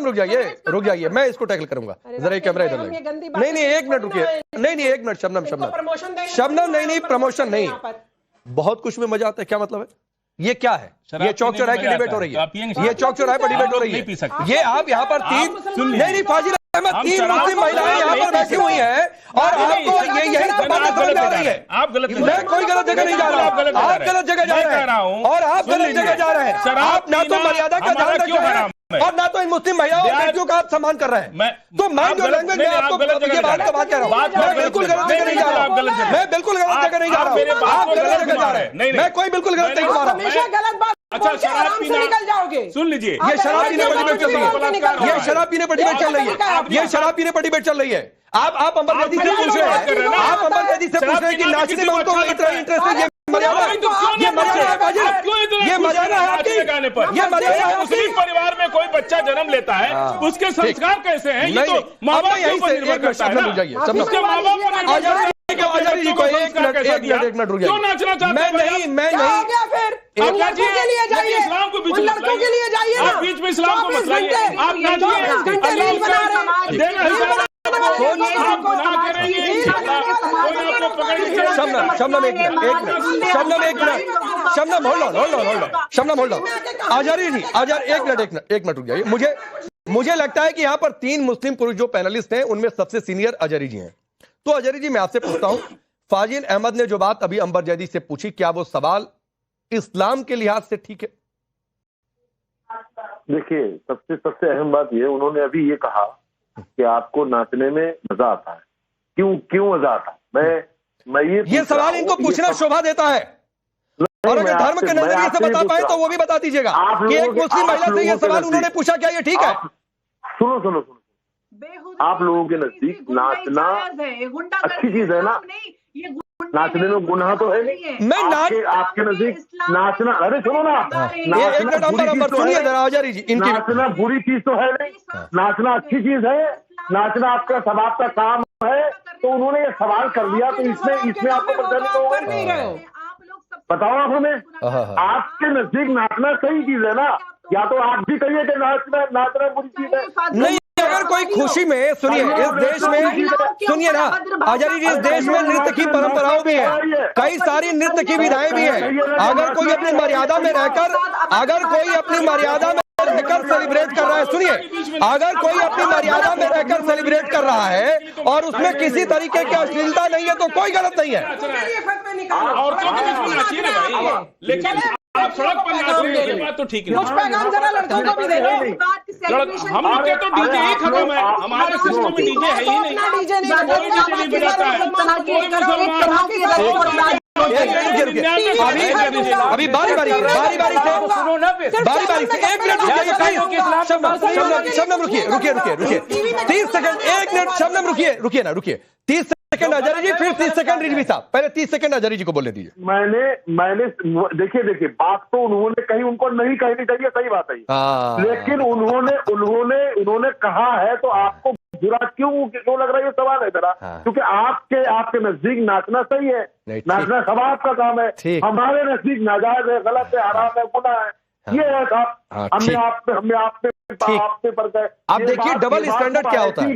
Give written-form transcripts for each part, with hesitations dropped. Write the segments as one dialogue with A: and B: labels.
A: रुक जाइए, मैं इसको टैकल करूंगा। जरा ये कैमरा इधर लाइए। नहीं एक मिनट रुकिए, नहीं एक मिनट। शबनम नहीं, प्रमोशन नहीं, बहुत कुछ में मजा आता है। क्या मतलब है? ये क्या है? ये चौक चौराहे की डिबेट हो रही है, ये चौक चौराहे पर डिबेट हो रही है। ये आप यहाँ पर नहीं फाजिल अहमद, 3 मुस्लिम महिलाएं यहाँ पर बैठी हुई हैं और आपको ये यही बातें समझ आ रही है।
B: आप गलत,
A: मैं कोई गलत जगह नहीं जा रहा हूँ, आप गलत जगह जा रहे हैं और आप गलत जगह जा रहे हैं। आप ना तो मर्यादा का ध्यान रख रहे हैं और ना तो इन मुस्लिम महिलाओं और लड़कियों का आप सम्मान कर रहे हैं। तो माइंड योर लैंग्वेज में आपको ये बात कह रहा हूँ, मैं बिल्कुल गलत जगह नहीं जा रहा हूँ, मैं बिल्कुल गलत जगह नहीं जा रहा हूँ, आप गलत जगह जा रहे हैं। मैं कोई बिल्कुल गलत नहीं जा रहा हूँ।
B: अच्छा, शराब पीना निकल जाओगे। सुन लीजिए,
A: ये शराब पीने पर डिबेट चल रही है, ये शराब पीने पर डिबेट चल रही है, ये शराब पीने पर डिबेट चल रही है। आप अमर नदी से पूछ रहे हैं, आप अमर नदी से पूछ रहे हैं कि नाचने में उनको इतना इंटरेस्ट है। मर्यादा है, ये मर्यादा है बाजी, ये मर्यादा है आपकी, ये मर्यादा है।
B: मुस्लिम परिवार में कोई बच्चा जन्म लेता है, उसके संस्कार कैसे हैं? ये तो माँ बाप के ऊपर निर्भर करता है ना। उसके माँ बाप को
A: आजादी जी को एक मिनट रुक जाइए।
B: क्यों नाचना चाहते हैं?
A: मैं नहीं
C: लड़कों के लिए जाइए,
B: इस्लाम को बीच
C: लड़कों के लिए जाइए ना,
B: बीच में इस्लाम को मत लाइए। आप नाचिए,
A: शबनम एक मिनट, शबनम होल्ड ऑन। आजारी जी, एक मिनट रुक जाइए। मुझे लगता है कि यहाँ पर 3 मुस्लिम पुरुष जो पैनलिस्ट हैं उनमें सबसे सीनियर अजहरी जी हैं। तो अजहरी जी, मैं आपसे पूछता हूं, फाजिल अहमद ने जो बात अभी अंबर जैदी से पूछी, क्या वो सवाल इस्लाम के लिहाज से ठीक है?
D: देखिए, सबसे अहम बात ये, उन्होंने अभी ये कहा कि आपको नाचने में मजा आता है। क्यों मजा आता है? मैं
A: ये सवाल इनको पूछना शोभा देता है। और अगर धर्म के नजरिए से बता पाए तो वो भी बता दीजिएगा कि एक मुस्लिम महिला से ये सवाल उन्होंने पूछा, क्या ये ठीक है?
D: सुनो, आप लोगों के नजदीक नाचना अच्छी चीज है ना? नाचने में गुनाह तो है नहीं।
A: मैं
D: आपके नजदीक नाचना, अरे सुनो ना, नाचना बुरी चीज तो है नहीं, नाचना अच्छी चीज है, नाचना आपका स्वभाव का काम है। तो उन्होंने ये सवाल कर दिया, तो इसमें आपको परेशानी तो होगा नहीं। बताओ आप हमें, आपके नजदीक नाचना सही चीज है ना? या तो आप भी कहिए कि नाचना बुरी चीज है।
A: नहीं, अगर कोई खुशी में, सुनिए, इस देश में, सुनिए ना आजादी जी, इस देश में नृत्य की परंपराओं भी है, कई सारी नृत्य की विधाएं भी है। अगर कोई अपनी मर्यादा में रहकर सेलिब्रेट कर रहा है, सुनिए, अगर कोई अपनी मर्यादा में रहकर सेलिब्रेट कर रहा है और उसमें किसी तरीके की अश्लीलता नहीं है तो कोई गलत नहीं है।
B: औरतों के बीच में नाचिए ना भाई, लेकिन आप सड़क पर नाच रहे हैं, बात तो ठीक है।
C: कुछ पैगाम जरा लड़कों को भी दे दो।
B: हम लोग के तो डीजे ही खत्म है, हमारे सिस्टम में डीजे है ही नहीं, कोई डीजे नहीं बजाता है, कोई मुसलमान।
A: अभी बारी बारी से एक मिनट शबनम रुकिए 30 सेकंड, 1 मिनट शबनम रुकिए 30 सेकंड अजहरी जी, फिर 30 सेकंड रिजवी साहब। पहले 30 सेकंड अजहरी जी को बोलने दीजिए।
D: मैंने देखिए बात तो उन्होंने कही, उनको नहीं कहनी चाहिए, सही बात है, लेकिन उन्होंने कहा है, तो आपको बुरा क्यों लग रहा है? ये सवाल है मेरा। क्योंकि आपके नजदीक नाचना सही है, नाचना स्वभाव का काम है, हमारे नजदीक नाजायज है, गलत है, हराम है, गुनाह है। ये है साहब, हमने आप पे पर गए।
A: आप देखिए डबल स्टैंडर्ड क्या होता है।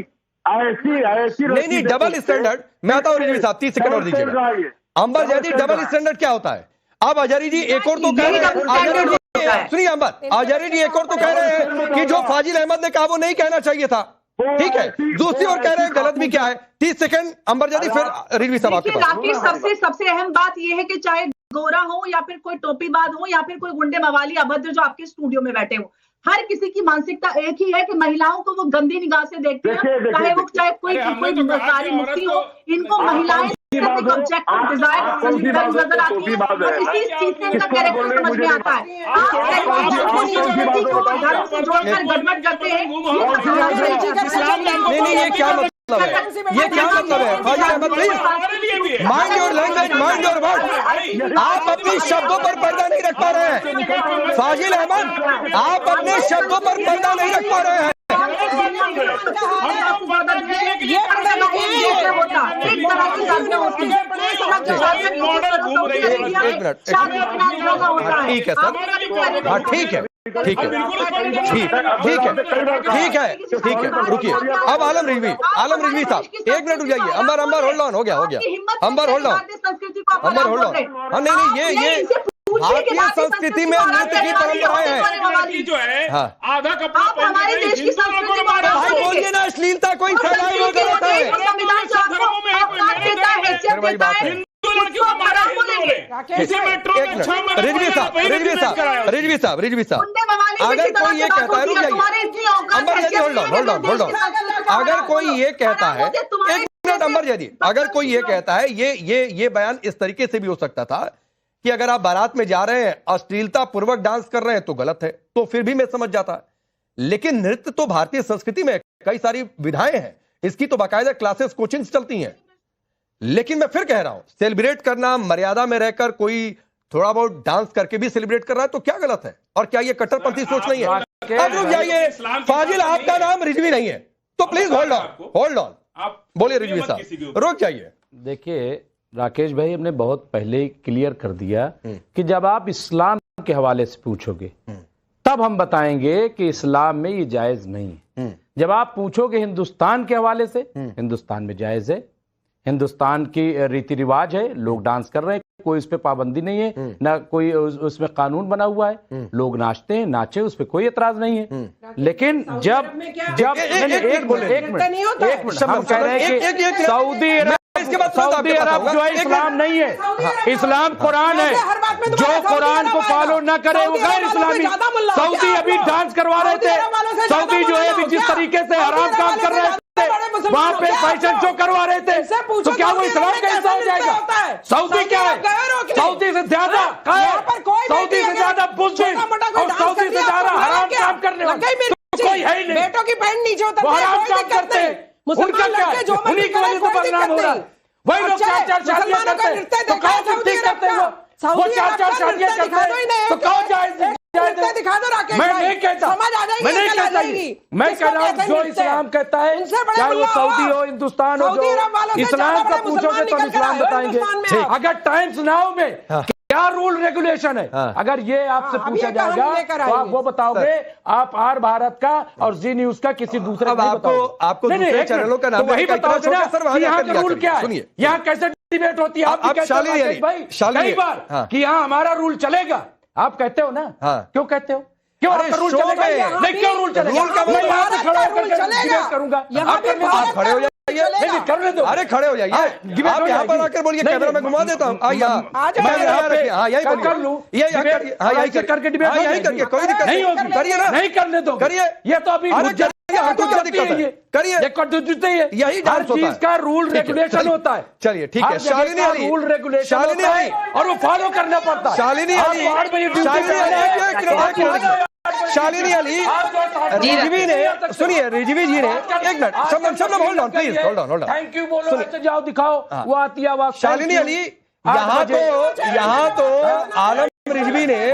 D: ऐसी
A: नहीं डबल स्टैंडर्ड, मैं आता हूँ रिजवी साहब, 30 सेकंड और दीजिएगा। अंबर जैदी, डबल स्टैंडर्ड क्या होता है? अब अजहरी जी एक और तो कह रहे हैं, सुनिए अंबर, अजहरी जी एक और तो कह रहे हैं कि जो फाजिल अहमद ने कहा वो नहीं कहना चाहिए था, ठीक है। दूसरी ओर कह रहे हैं गलत भी क्या है। 30 सेकंड अंबर जैदी, फिर रिजवी साहब आपके पास।
E: राकेश, सबसे अहम बात यह है कि चाहे गोरा हो या फिर कोई टोपीबाज हो या फिर कोई गुंडे मवाली अभद्र जो आपके स्टूडियो में बैठे हो, हर किसी की मानसिकता एक ही है कि महिलाओं को वो गंदी निगाह से देखते हैं, चाहे कोई सारी मुफ्ती हो, इनको महिलाएं ऑब्जेक्ट ऑफ डिजायर नजर आती है और इसी चीज से इनका कैरेक्टर समझ में आता है। आप धर्म से जोड़कर गड़बड़ करते हैं।
A: नहीं, ये क्या मतलब है? Fazil Ahmed please mind your language, mind your word. आप अपने शब्दों पर पर्दा नहीं रख पा रहे हैं फाजिल अहमद, आप अपने शब्दों पर पर्दा नहीं रख पा रहे हैं। ठीक है सर, हाँ ठीक है। ठीक है, ठीक है, रुकिए। अब आलम रिजवी साहब, एक मिनट रुक जाइए। अंबर होल्ड ऑन, हो गया। अंबर होल्ड ऑन। हाँ, नहीं, ये भारतीय संस्कृति में नृत्य की परंपराएं हैं
B: जो है
A: हाँ।
B: आधा कपड़ा
E: हमारे देश की संस्कृति को
A: भाई बोलिए ना, अश्लीलता कोई फैलाए वो गलत है। रिजवी साहब, अगर कोई ये कहता है, रुक जाइए अंबर जैदी, होल्ड ऑन। अगर कोई ये कहता है, एक मिनट अंबर जैदी, अगर कोई ये कहता है, ये बयान इस तरीके से भी हो सकता था कि अगर आप बारात में जा रहे हैं, अश्लीलता पूर्वक डांस कर रहे हैं तो गलत है, तो फिर भी मैं समझ जाता। लेकिन नृत्य तो भारतीय संस्कृति में कई सारी विधाएं हैं, इसकी तो बाकायदा क्लासेस, कोचिंग्स चलती हैं। लेकिन मैं फिर कह रहा हूं, सेलिब्रेट करना, मर्यादा में रहकर कोई थोड़ा बहुत डांस करके भी सेलिब्रेट कर रहा है तो क्या गलत है? और क्या ये कट्टरपंथी सोच नहीं है? अब रुक जाइए फाजिल, आपका नाम रिजवी नहीं है तो प्लीज होल्ड ऑन। आप बोलिए रिजवी साहब, रुक जाइए।
F: देखिए राकेश भाई, हमने बहुत पहले ही क्लियर कर दिया कि जब आप इस्लाम के हवाले से पूछोगे तब हम बताएंगे कि इस्लाम में ये जायज नहीं है। जब आप पूछोगे हिंदुस्तान के हवाले से, हिंदुस्तान में जायज है, हिंदुस्तान की रीति रिवाज है, लोग डांस कर रहे हैं, कोई उस पर पाबंदी नहीं है, ना कोई उसमें कानून बना हुआ है, लोग नाचते हैं, नाचे, उस पर कोई एतराज नहीं है। लेकिन जब एक मिनट हम कह रहे हैं कि सऊदी अरब जो है इस्लाम नहीं है, इस्लाम कुरान है, जो कुरान को फॉलो न करे वो गैर इस्लामी। सऊदी अभी डांस करवा रहे थे, सऊदी जो है अभी जिस तरीके से हराम काम कर रहे थे, वहां पे फैशन शो करवा रहे थे, तो क्या वो इस्लाम का हिस्सा हो जाएगा? सऊदी क्या है? सऊदी से ज्यादा सऊदी से ज्यादा बुज़दिल और सऊदी से ज्यादा हराम काम करने वाले कोई है ही नहीं।
C: बेटों की पैंट नीचे उतर,
F: हराम काम करते हैं, उनका क्या है? उन्हीं की वजह से बदनाम हो रहा है। वही लोग 4-4 शादियां करते हैं तो कौन ठीक करते हैं? वो 4-4 शादियां करते हैं तो कौन जायज?
C: दिखा दो राकेश,
F: मैं नहीं कहता, मैं नहीं कहता, मैं कह रहा हूँ जो इस्लाम कहता है, चाहे वो सऊदी हो, हिंदुस्तान हो, जो इस्लाम का पूछोगे तो इस्लाम बताएंगे। अगर टाइम्स नाउ में क्या रूल रेगुलेशन है, अगर ये आपसे पूछा जाएगा तो आप वो बताओगे, आप आर भारत का और जी न्यूज का किसी दूसरे
A: आपको दूसरे चैनलों का नाम
F: वही बताओगे ना यहाँ का रूल क्या है, यहाँ कैसे डिबेट होती है। आप कई बार कि यहाँ हमारा रूल चलेगा, आप कहते हो ना, क्यों कहते हो? क्यों आपका रूल चलेगा? नहीं, क्यों रूल चलेगा? मैं यहाँ से खड़ा होकर डिबेट करूंगा,
A: आप खड़े हो जाइए, नहीं करने दो, अरे खड़े हो जाइए, आप यहाँ पर आकर बोलिए, कैमरा में घुमा देता हूँ, यही कर लूँ, यही करके डिबेट, यही करके कोई दिक्कत नहीं होगी, करिए ना, नहीं करने दो, करिए। ये तो अभी क्या दिक्कत है? करिए, यही हर चीज का रूल रेगुलेशन होता है। चलिए ठीक है, शालिनी अली, रूल रेगुलेशन और वो फॉलो करना पड़ता है। शालिनी अली, रिजवी ने, सुनिए रिजवी जी ने, एक minute, Shabnam hold on please, hold on.
F: Thank you बोलो, जाओ दिखाओ, वो आती है आवाज।
A: शालिनी अली, यहाँ तो आलम रिजवी ने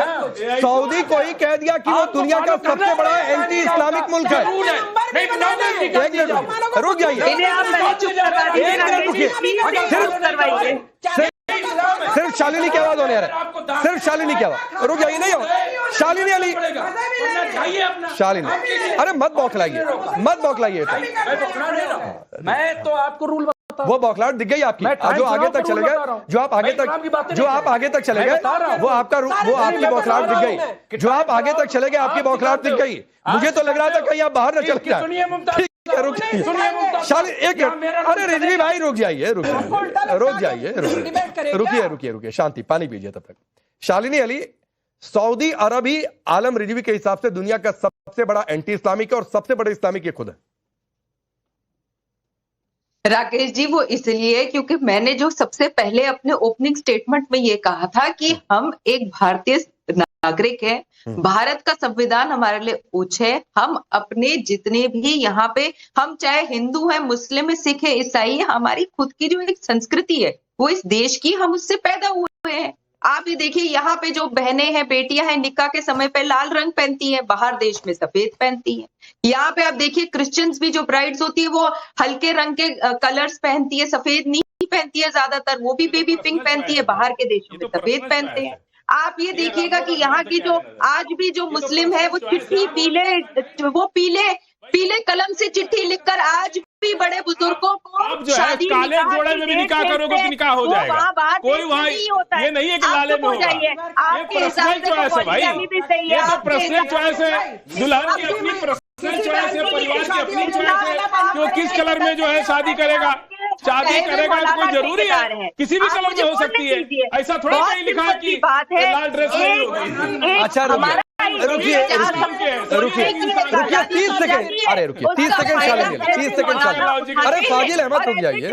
A: सऊदी को ही कह दिया कि वो दुनिया का सबसे बड़ा एंटी इस्लामिक मुल्क है। रुक जाइए, सिर्फ शालिनी की आवाज होने आ रहा है, सिर्फ शालिनी की आवाज, रुक जाइए, नहीं हो शालिनी अली, शालिनी, अरे मत बौखलाइए,
F: मैं तो आपको रूल,
A: वो बौखलाहट दिख गई आपकी, जो आगे तक चले गए, जो आप आगे तक चले गए, वो आपकी बौखलाहट दिख गई, जो आप आगे तक चले गए, आपकी बौखलाहट दिख गई। मुझे तो लग रहा था कहीं आप बाहर न चले जाए। शालिनी एक, अरे रिजवी भाई रुक जाइए, रुकिए, शांति, पानी पीजिए तब तक। शालिनी अली, सऊदी अरब ही आलम रिजवी के हिसाब से दुनिया का सबसे बड़ा एंटी इस्लामिक है और सबसे बड़े इस्लामिक ये खुद है।
G: राकेश जी, वो इसलिए क्योंकि मैंने जो सबसे पहले अपने ओपनिंग स्टेटमेंट में ये कहा था कि हम एक भारतीय नागरिक हैं, भारत का संविधान हमारे लिए उच्च है, हम अपने जितने भी यहाँ पे, हम चाहे हिंदू हैं, मुस्लिम है, सिख है, ईसाई है, हमारी खुद की जो एक संस्कृति है वो इस देश की, हम उससे पैदा हुए हैं। आप ये देखिए, यहाँ पे जो बहनें हैं, बेटियां हैं, निकाह के समय पे लाल रंग पहनती हैं, बाहर देश में सफेद पहनती हैं। यहाँ पे आप देखिए, क्रिश्चियंस भी जो ब्राइड्स होती है वो हल्के रंग के कलर्स पहनती है, सफेद नहीं पहनती है ज्यादातर, वो भी बेबी पिंक पहनती है, बाहर के देशों में सफेद पहनते हैं। आप ये देखिएगा कि यहाँ की जो आज भी जो मुस्लिम है वो चिट्ठी पीले कलम से चिट्ठी लिखकर आज भी बड़े बुजुर्गों को
B: आप जो है काले जोड़े में भी निकाह करोगे तो निकाह हो जाएगा। कोई वहाँ ये नहीं है कि लाले में होगा। ये पर्सनल चॉइस है भाई, ये तो पर्सनल चॉइस है, दुल्हन की अपनी पर्सनल चॉइस है, परिवार की अपनी चॉइस है कि वो किस कलर में जो है शादी करेगा। शादी करेगा तो कोई जरूरी है किसी भी कलर में हो सकती है, ऐसा थोड़ा कहीं लिखा है कि लाल ड्रेस नहीं होगी।
A: अच्छा रुकिए 30 सेकंड, अरे रुकिए 30 सेकंड चलेंगे, 30 सेकंड चलेंगे। अरे फाजिल अहमद रुक जाइए।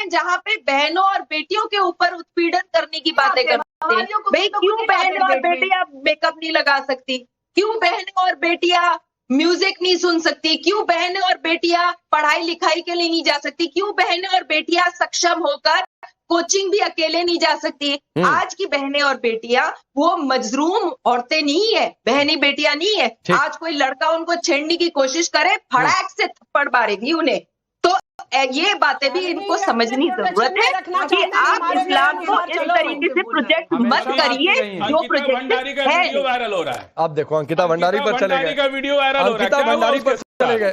G: जहाँ पे बहनों और बेटियों के ऊपर उत्पीड़न करने की बातें करते हैं, भाई क्यों बहन और बेटियां मेकअप नहीं लगा सकती, क्यों बहनें और बेटियां म्यूजिक नहीं सुन सकती, क्यों बहनें और बेटियां पढ़ाई लिखाई के लिए नहीं जा सकती, क्यों बहनें और बेटियां सक्षम होकर कोचिंग भी अकेले नहीं जा सकती। आज की बहनें और बेटियां वो मजलूम औरतें नहीं है, बहनें बेटियां नहीं है। आज कोई लड़का उनको छेड़ने की कोशिश करे, फड़ाक से थप्पड़ मारेगी उन्हें। तो ये बातें भी इनको समझनी जरूरत है कि आप इस्लाम को इस तरीके से प्रोजेक्ट मत करिए जो प्रोजेक्ट है।
B: वीडियो वायरल हो रहा है,
A: आप देखो अंकिता भंडारी पर चले गए,
B: का वीडियो वायरल हो रहा है,
A: अंकिता भंडारी पर चले गए।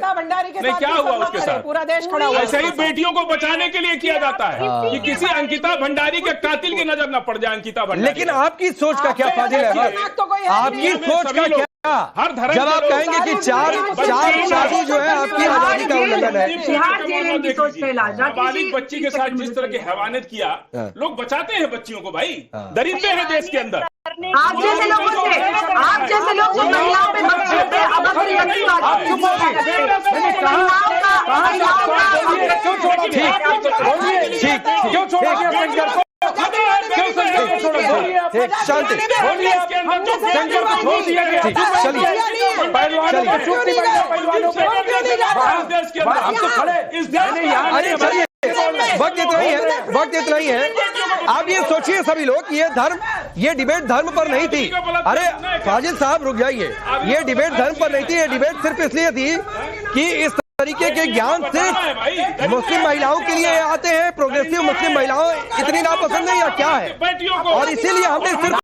B: नहीं क्या हुआ उसके साथ,
C: पूरा देश खड़ा हुआ।
B: ऐसे ही बेटियों को बचाने के लिए किया जाता है कि किसी अंकिता भंडारी के कातिल की नजर न पड़ जाए अंकिता भंडारी।
A: लेकिन आपकी सोच का क्या फाजिल है, आपकी सोच का क्या,
B: हर धर्म
A: जब आप कहेंगे कि चार शादी जो है आपकी आजादी का उल्लंघन है।
B: नाबालिग बच्ची के साथ जिस तरह की हैवानियत किया, लोग बचाते हैं बच्चियों को भाई, दरिद्र है देश के अंदर।
E: आप जैसे लोगों से, आप जैसे लोग जो महिलाओं पे
A: ठीक शांति, अरे चलिए वक्त इतना ही है। आप ये सोचिए सभी लोग, ये डिबेट धर्म पर नहीं थी। अरे फाजिल साहब रुक जाइए, ये डिबेट धर्म पर नहीं थी, ये डिबेट सिर्फ इसलिए थी कि इस तरीके के ज्ञान से मुस्लिम महिलाओं के लिए आते हैं, प्रोग्रेसिव मुस्लिम महिलाओं इतनी नापसंद है या क्या है, और इसीलिए हमने सिर्फ